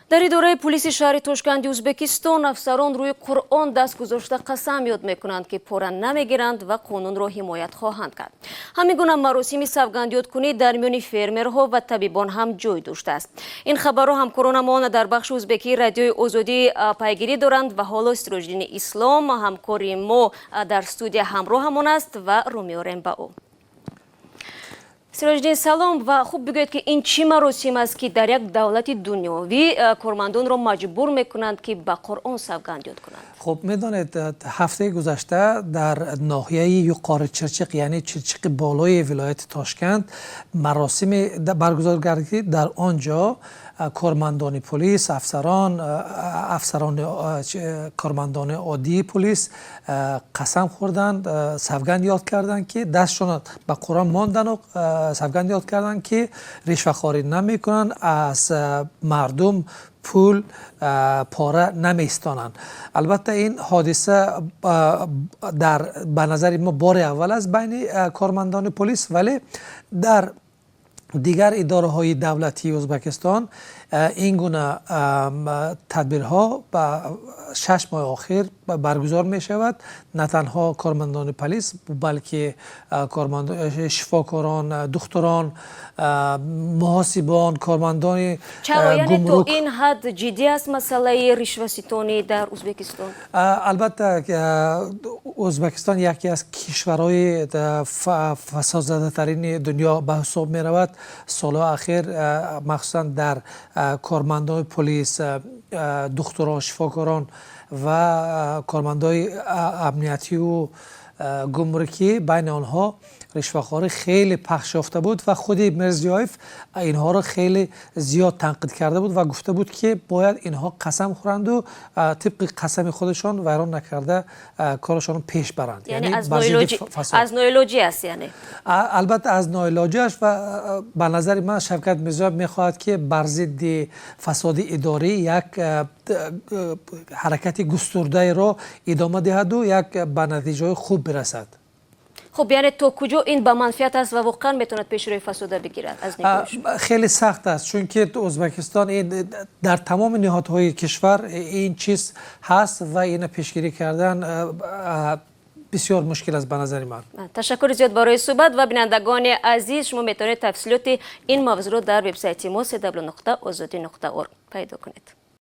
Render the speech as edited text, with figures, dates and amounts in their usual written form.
در اداره پلیس شهر توشکند ازبکستان افسران روی قرآن دست گذاشته قسم یاد میکنند که پاره نمیگیرند و قانون را حمایت خواهند کرد. همین گونه مراسم سوگندیادکنی در میان فرمرها و طبیبان هم جای داشته است. این خبر را همکارانمان در بخش ازبکی رادیوی آزادی پیگیری دارند و حالا سراجدین اسلام همکار ما در استودیو همراهمان است و رو میاریم با او. سراجدین سلام و خوب بگوید که این چی مراسم است که در یک دولت دنیوی کارمندان را مجبور میکنند که به قرآن سوگندیاد کنند؟ خب میدانید هفته گذشته در ناحیه یوقار چرچق یعنی چرچق بالای ولایت تاشکند مراسم برگزار گردید. در آنجا کارمندان پلیس، افسران کارمندان عادی پلیس قسم خوردند، سوگند یاد کردند که دستشون به قرآن ماندن و سوگند یاد کردند که رشوه‌خواری نمیکنند، از مردم پول پاره نمیستانند. البته این حادثه به نظر ما بار اول است بین کارمندان پلیس، ولی در دیگر اداره های دولتی ازبکستان این گونه تدبیرها به 6 ماه آخر برگزار می شود. نه تنها کارمندان پلیس بلکه شفاکاران، دکتران، محاسبان، کارمندان چرا یعنی تو این حد جدی است مسئله رشوه‌ستانی در ازبکستان؟ البته ازبکستان یکی از کشورهای فسادزده ترین دنیا به حساب می رود. سالها اخیر مخصوصا در کارمندان پلیس، دکتران، شفاکاران و کارمندان امنیتی و گمرکی بین آنها رشوه‌خواری خیلی پخش یافته بود و خود میرزیایف اینها را خیلی زیاد تنقید کرده بود و گفته بود که باید اینها قسم خورند و طبق قسم خودشان ویران نکرده کارشان پیش برند. یعنی از نوعلاجی است. یعنی البته از نوعلاجی است و به نظر من شوکت میرزیایف میخواهد که بر ضد فساد اداری یک حرکت گسترده را ادامه دهد و یک به نتیجه خوب برسد. خب یعنی تو کجا این به منفعت است و واقعا میتوند پیش روی فساد بگیرد از نگاهش؟ خیلی سخت است، چون که ازبکستان در تمام نهادهای کشور این چیز هست و این پیشگیری کردن بسیار مشکل است به نظر من. تشکر زیاد برای صحبت و بینندگان عزیز شما میتونید تفصیلات این موضوع رو در وبسایت ما www.azadi.org پیدا کنید.